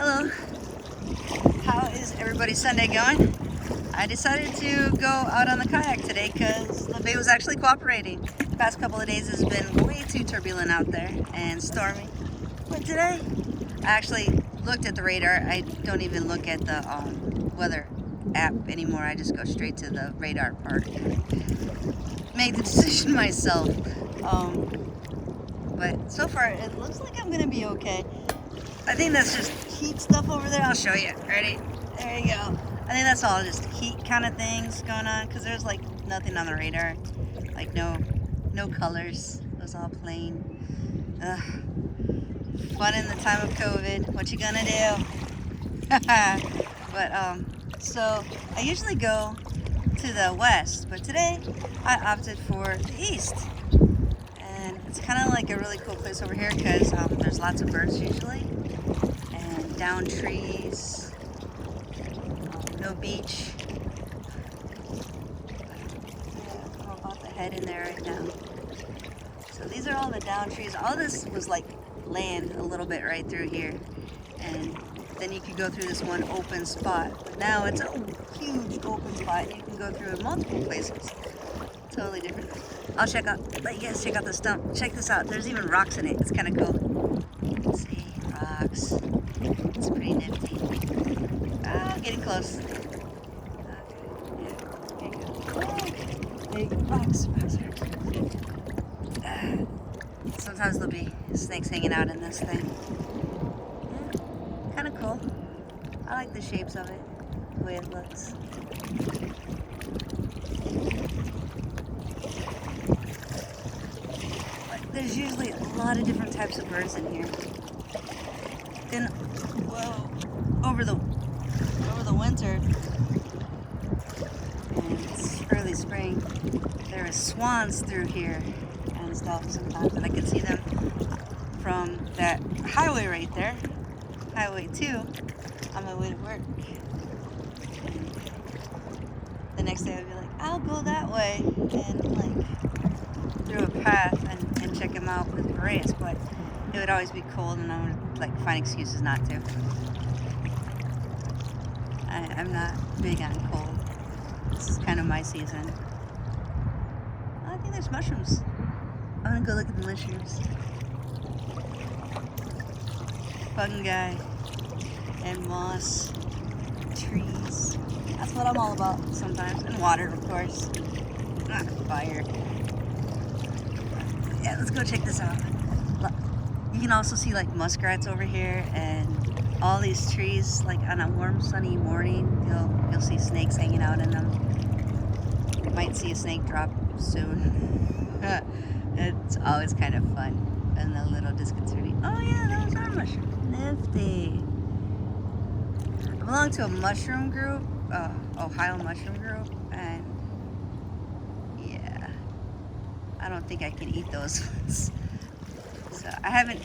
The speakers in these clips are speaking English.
Hello, how is everybody's Sunday going? I decided to go out on the kayak today because the bay was actually cooperating. The past couple of days has been way too turbulent out there and stormy. But today, I actually looked at the radar. I don't even look at the weather app anymore. I just go straight to the radar part. Make the decision myself. But so far, it looks like I'm gonna be okay. I think that's just heat stuff over there. I'll show you. Ready? There you go. I think that's all just heat kind of things going on because there's like nothing on the radar, like no colors. It was all plain. Ugh. Fun in the time of COVID. What you gonna do? But so I usually go to the west, but today I opted for the east. And it's kind of like a really cool place over here because there's lots of birds usually, and down trees, no beach. I'm about to head in there right now. So these are all the down trees. All this was like land a little bit right through here, and then you could go through this one open spot. But now it's a huge open spot, and you can go through in multiple places. Totally different. I'll let you guys check out the stump. Check this out. There's even rocks in it. It's kind of cool. See, rocks. It's pretty nifty. Ah, getting close. Big rocks. Sometimes there'll be snakes hanging out in this thing. Yeah, kind of cool. I like the shapes of it, the way it looks. There's usually a lot of different types of birds in here. Then, over the winter, and it's early spring, there are swans through here and stuff sometimes, and I can see them from that highway right there, Highway 2, on my way to work. The next day I'd be like, I'll go that way, and like through a path and check them out with berets, but it would always be cold and I would like find excuses not to. I'm not big on cold. This is kind of my season. I think there's mushrooms. I'm gonna go look at the mushrooms. Fungi and moss, trees. That's what I'm all about sometimes. And water, of course. Not fire. Yeah, let's go check this out. You can also see like muskrats over here and all these trees. Like on a warm sunny morning, you'll see snakes hanging out in them. You might see a snake drop soon. It's always kind of fun and a little disconcerting. Oh yeah, those are mushrooms. Nifty. I belong to a mushroom group, Ohio mushroom group, and I don't think I can eat those ones. So I haven't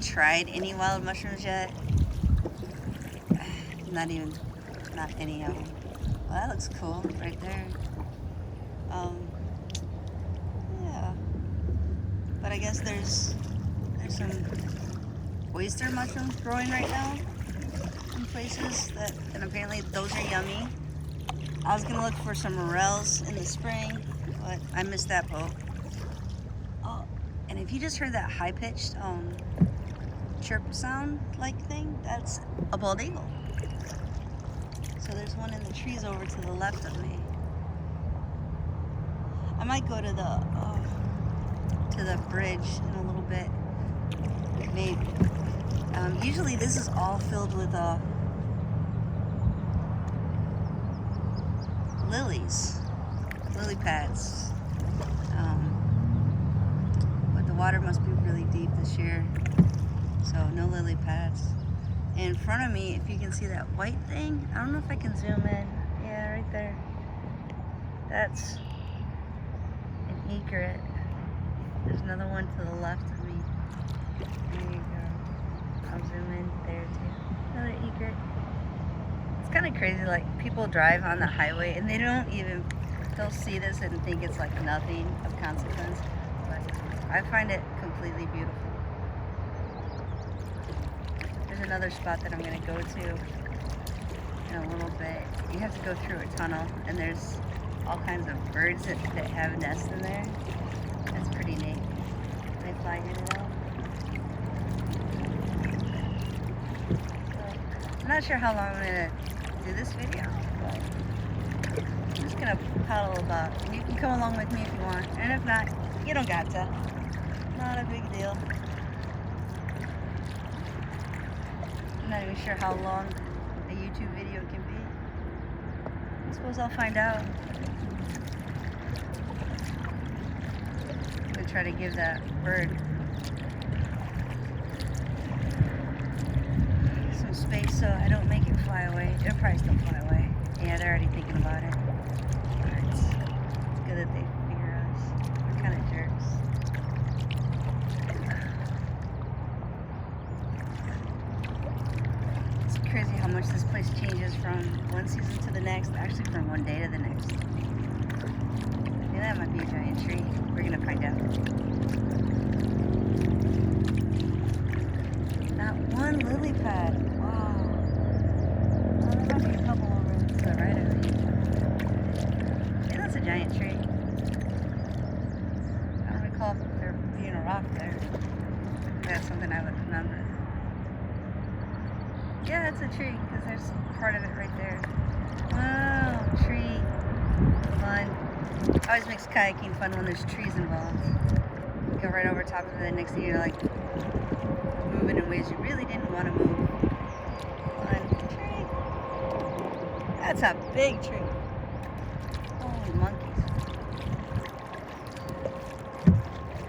tried any wild mushrooms yet. Not any of them. Well, that looks cool right there. Yeah. But I guess there's some oyster mushrooms growing right now in places and apparently those are yummy. I was gonna look for some morels in the spring, but I missed that boat. And if you just heard that high-pitched chirp sound like thing, that's a bald eagle. So there's one in the trees over to the left of me. I might go to the bridge in a little bit, maybe. Usually this is all filled with lily pads. The water must be really deep this year, so no lily pads. In front of me, if you can see that white thing, I don't know if I can zoom in. Yeah, right there. That's an egret. There's another one to the left of me. There you go. I'll zoom in there too. Another egret. It's kind of crazy, like people drive on the highway and they'll see this and think it's like nothing of consequence. I find it completely beautiful. There's another spot that I'm going to go to in a little bit. You have to go through a tunnel, and there's all kinds of birds that have nests in there. That's pretty neat. They fly in and out. So, I'm not sure how long I'm going to do this video, but I'm just going to paddle about. You can come along with me if you want, and if not, you don't got to. Not a big deal. I'm not even sure how long a YouTube video can be. I suppose I'll find out. I'm gonna try to give that bird some space so I don't make it fly away. It'll probably still fly away. Yeah, they're already thinking about it. It's good that they fear us. We're kind of jerks. Crazy how much this place changes from one season to the next, actually from one day to the next. Yeah, that might be a giant tree. We're gonna find out. Not one lily pad. Wow. Oh, there might be a couple over to the right of me. Yeah, that's a giant tree. I don't recall there being a rock there. That's something I would remember. Yeah, it's a tree, because there's part of it right there. Wow, tree. Fun. Always makes kayaking fun when there's trees involved. You go right over top of it, next thing you're like moving in ways you really didn't want to move. Fun. Tree. That's a big tree. Holy monkeys.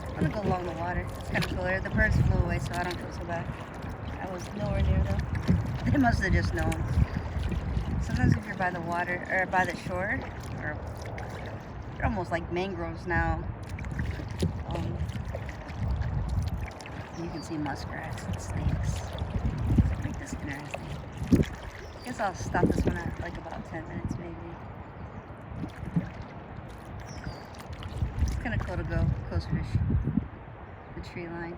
I'm gonna go along the water. It's kind of cooler. The birds flew away, so I don't feel so bad. I was nowhere near them. They must have just known. Sometimes if you're by the water, or by the shore, or they're almost like mangroves now, you can see muskrats and snakes. I think this is interesting. I guess I'll stop this one at like about 10 minutes maybe. It's kind of cool to go closer to the tree line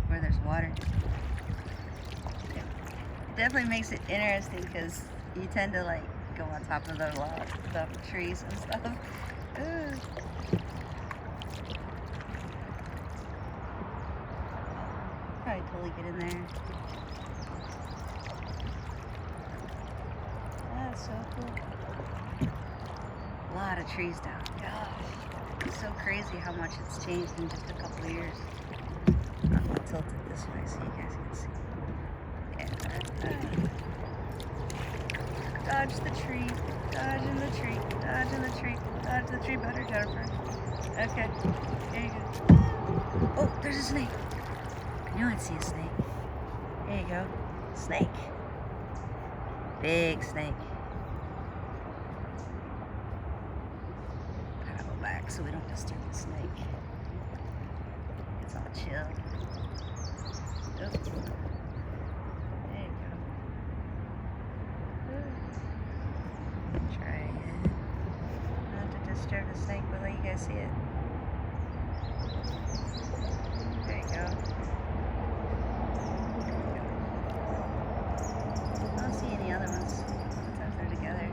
where there's water. It definitely makes it interesting because you tend to like go on top of the trees and stuff. Ooh. Probably totally get in there. That's so cool. A lot of trees down. Gosh, it's so crazy how much it's changed in just a couple of years. I'm gonna tilt it this way so you guys can see. Dodge the tree, dodging the tree, dodging the tree, dodge the tree better, Jennifer. Okay, there you go. Oh, there's a snake. I knew I'd see a snake. There you go. Snake. Big snake. Paddle back so we don't disturb the snake. It's all chill. Oh. Disturb the snake, but let you guys see it. There you go. I don't see any other ones. Sometimes they're together.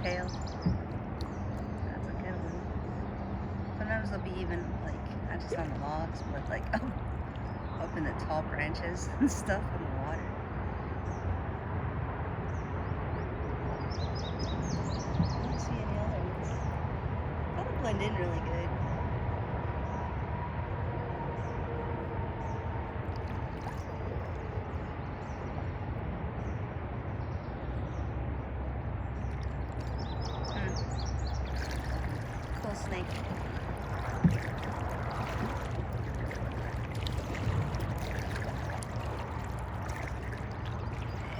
Tail. That's a good one. Sometimes they'll be even like not just on the logs, but like up in the tall branches and stuff in the water. Blend in really good. Cool snake.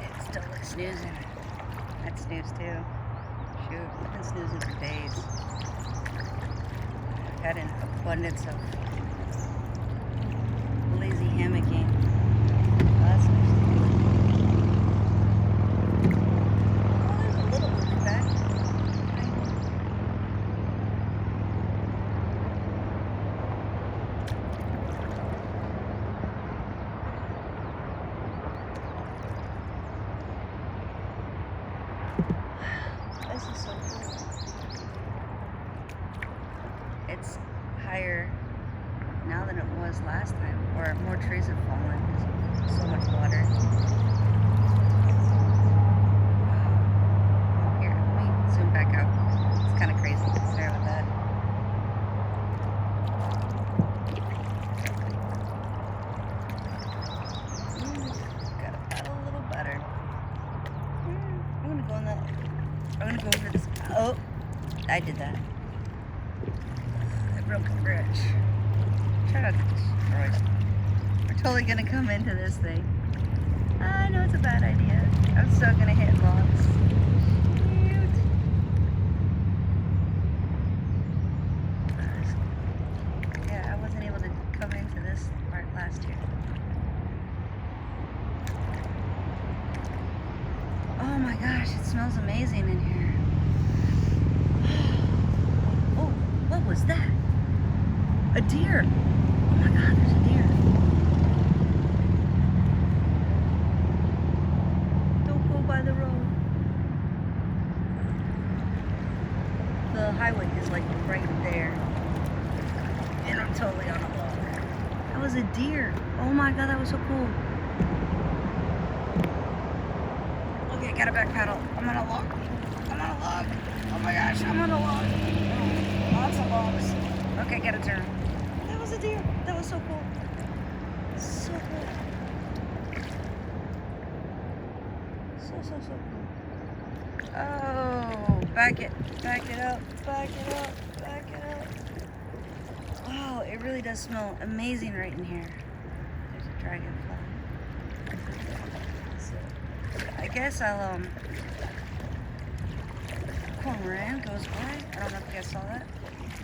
It's totally snoozing. That snooze too. Shoot, I've been snoozing for days. Had an abundance of lazy hammocking. Oh, that's interesting. Oh, there's a little lily pad. higher now than it was last time, or more trees have fallen because of so much water. Oh, here, let me zoom back out. It's kind of crazy. Sorry about that. Gotta paddle a little better. I'm gonna go in that. I'm gonna go over this. Oh, I did that. I broke a bridge. Try not to destroy it. We're totally gonna come into this thing. I know it's a bad idea. I'm still gonna hit logs. Shoot. Yeah, I wasn't able to come into this part last year. Oh my gosh, it smells amazing in here. Oh, what was that? A deer. Oh my god, there's a deer. Don't go by the road. The highway is like right there. And I'm totally on a log. That was a deer. Oh my god, that was so cool. Okay, gotta back paddle. I'm on a log. I'm on a log. Oh my gosh, I'm on a log. Oh, lots of logs. Okay, gotta turn. That was a deer. That was so cool. So cool. So cool. Oh, back it up, back it up, back it up. Wow, it really does smell amazing right in here. There's a dragonfly. So, I guess I'll, cormorant goes by. I don't know if you guys saw that.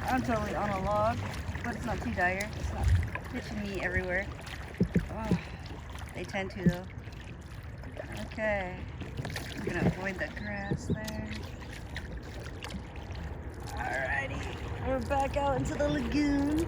I'm totally on a log, but it's not too dire. It's not pitching me everywhere. Oh, they tend to though. Okay, I'm gonna avoid the grass there. Alrighty, we're back out into the lagoon.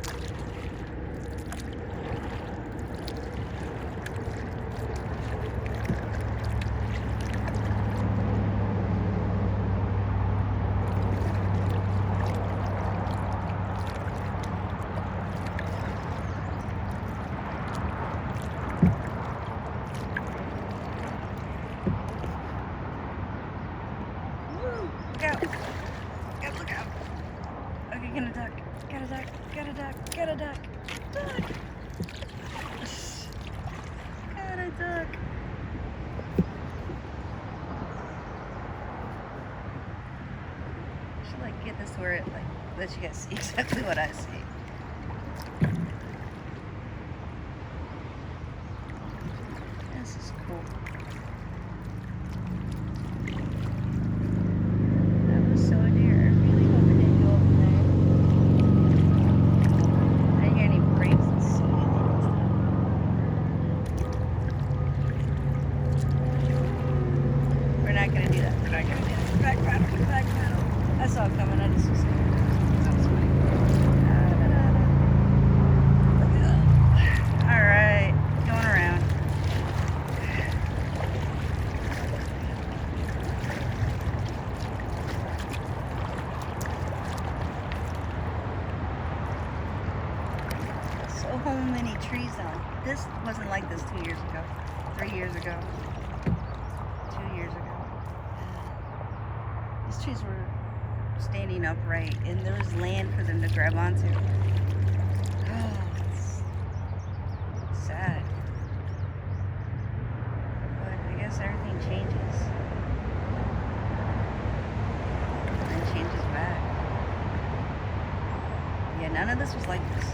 Look out. Okay, gonna duck. Gotta duck. Gotta duck. Duck. Gotta duck. I should like get this where it like lets you guys see exactly what I see. This is cool. Back paddle. I saw it coming. I just was scared. That was funny. Alright. Going around. So many trees now. This wasn't like this 2 years ago. 3 years ago. 2 years ago. These trees were standing upright and there was land for them to grab onto. Oh, it's sad. But I guess everything changes. And then changes back. Yeah, none of this was like this.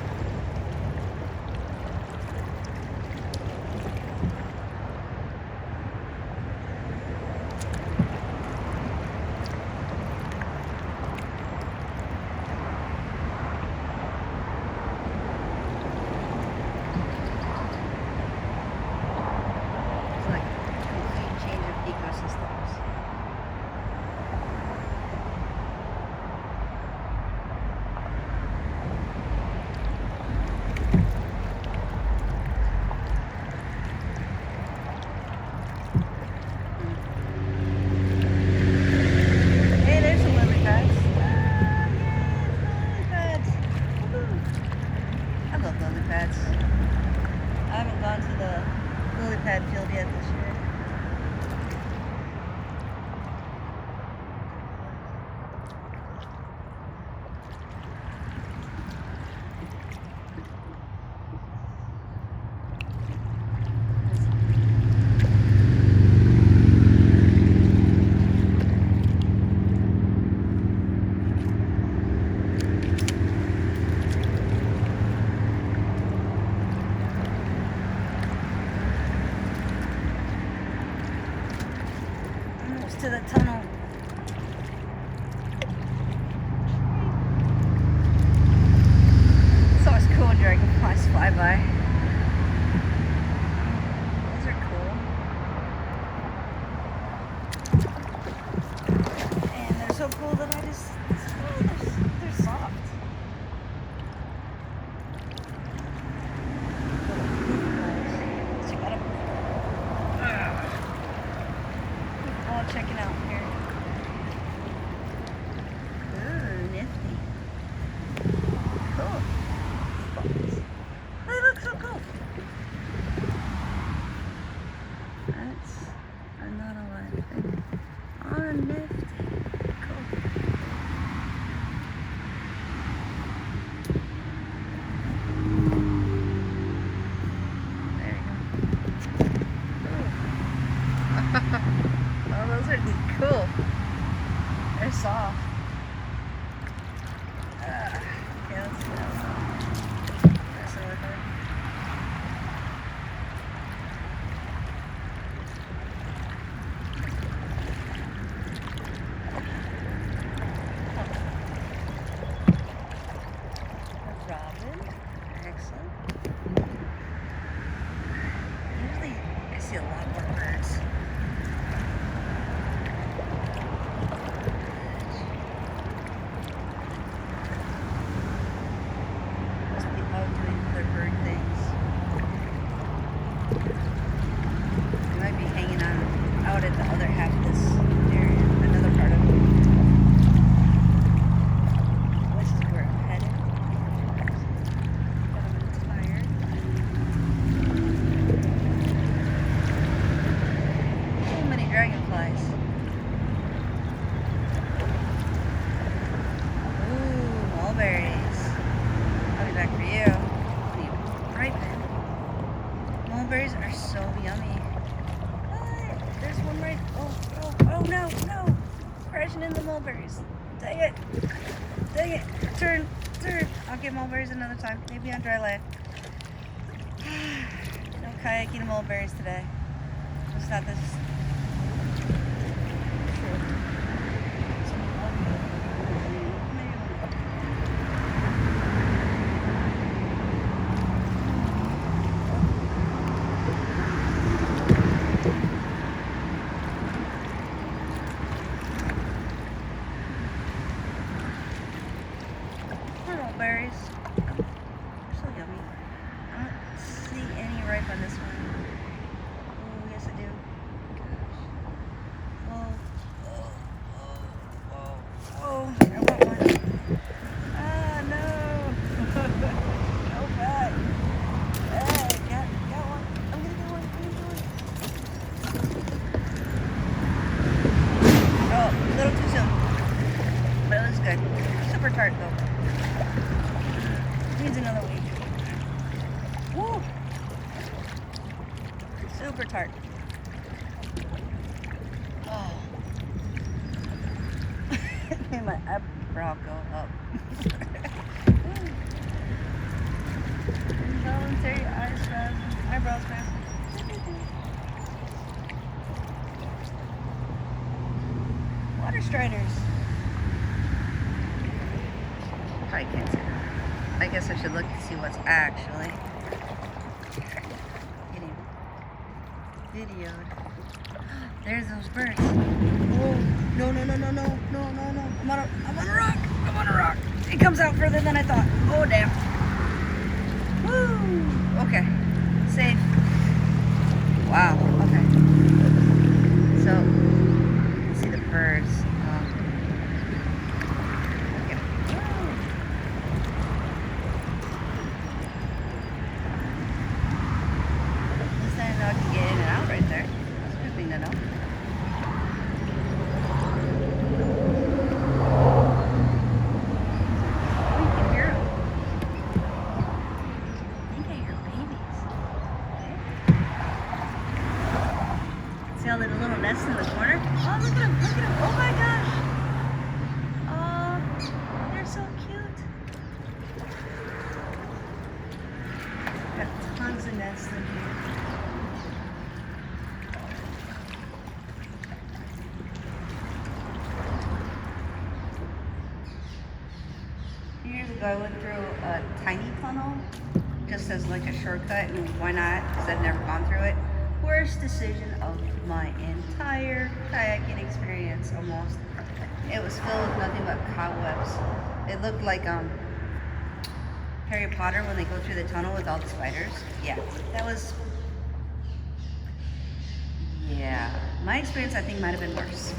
gone to the lily pad field yet this year. To the tunnel. It's always cool when dragonflies fly by. Those are cool. And they're so cool that I just, they're soft. Checking out here. Ooh, nifty. Cool. They look so cool. That's not a live thing. Oh, nifty. Cool. There you go. Oh, those are cool. They're soft. Yeah, let's see that one. That's really hard. A robin. Excellent. Usually I see a lot more birds. Out at the other half of this area, another part of it. This is where I'm headed. Got a bit tired. So many dragonflies. Ooh, mulberries. I'll be back for you. I'll be ripen. Mulberries are so yummy. There's one right. Oh no. Crashing in the mulberries. Dang it. Turn. I'll get mulberries another time. Maybe on dry land. No kayaking mulberries today. Just not this. Berries. They're so yummy. I don't see any ripe on this one. Oh, yes I do. Gosh. Oh, I want one. Ah, no. No bad. Hey, got one. I'm gonna get one. Oh, a little too soon. But it was good. Super tart though. Needs another week. Woo! Super tart. Oh. Made my eyebrow go up. Involuntary eyebrow spasm. Water striders. Probably can't see that. I guess I should look to see what's actually getting videoed. There's those birds. Oh, no. I'm on a rock. It comes out further than I thought. Oh, damn. Woo. Okay. Safe. Wow. Okay. So, let's see the birds. interesting to know. Oh, you can hear them. I think I hear babies. Okay. See all the little nests in the corner? Oh, look at them, look at them. Oh my gosh. Oh, they're so cute. Got tons of nests in here. Years ago, I went through a tiny tunnel just as like a shortcut, and why not? Because I've never gone through it. Worst decision of my entire kayaking experience, almost. It was filled with nothing but cobwebs. It looked like Harry Potter when they go through the tunnel with all the spiders. Yeah, that was. Yeah, my experience I think might have been worse.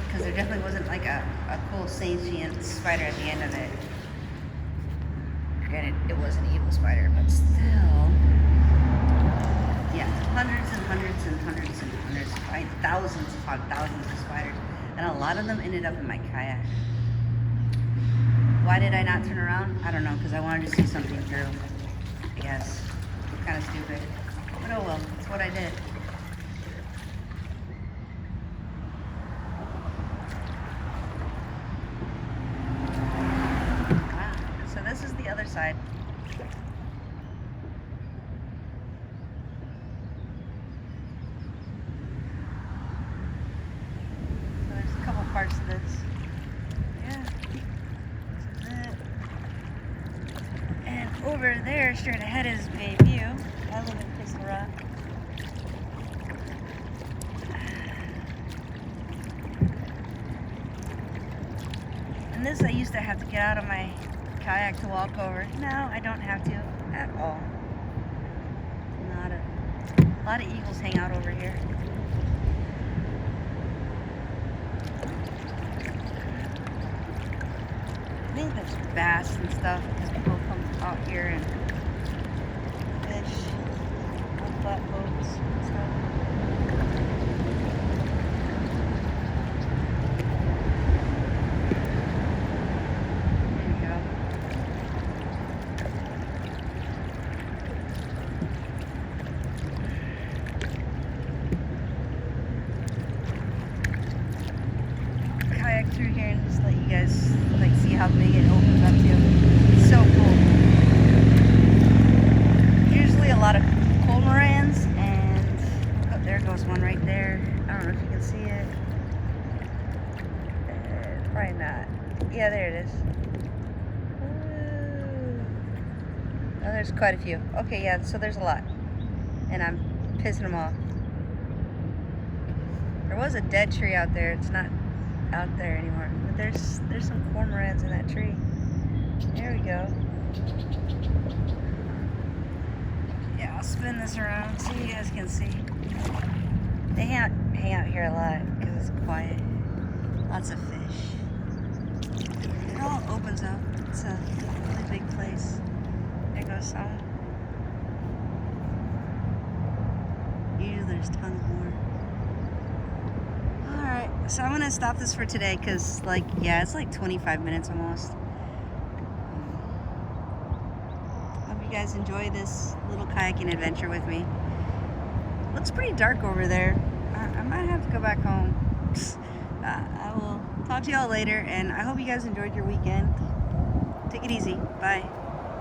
Because there definitely wasn't like a cool sentient spider at the end of it. Granted, it was an evil spider, but still. Yeah, hundreds and hundreds and hundreds and hundreds, probably thousands upon thousands of spiders. And a lot of them ended up in my kayak. Why did I not turn around? I don't know, because I wanted to see something through. I guess. Kind of stupid. But oh well, that's what I did. This is the other side. So there's a couple parts to this. Yeah. This is it. And over there, straight ahead is Bayview. I live in Crystal Rock. And this I used to have to get out of my kayak to walk over. Now I don't have to at all. A lot of eagles hang out over here. I think there's bass and stuff because people come out here and fish on flatboats and stuff. Through here and just let you guys like see how big it opens up to. It's so cool. Usually a lot of cormorants, and oh, there goes one right there. I don't know if you can see it. Probably not. Yeah, there it is. Oh, there's quite a few. Okay, yeah, so there's a lot, and I'm pissing them off. There was a dead tree out there. It's not out there anymore, but there's some cormorants in that tree. There we go. Yeah, I'll spin this around so you guys can see. They hang out here a lot because it's quiet. Lots of fish. It all opens up. It's a really big place. There goes some. Usually there's tons more. So I'm gonna stop this for today because, like, yeah, it's like 25 minutes almost. Hope you guys enjoy this little kayaking adventure with me. Looks pretty dark over there. I might have to go back home. I will talk to y'all later, and I hope you guys enjoyed your weekend. Take it easy. Bye.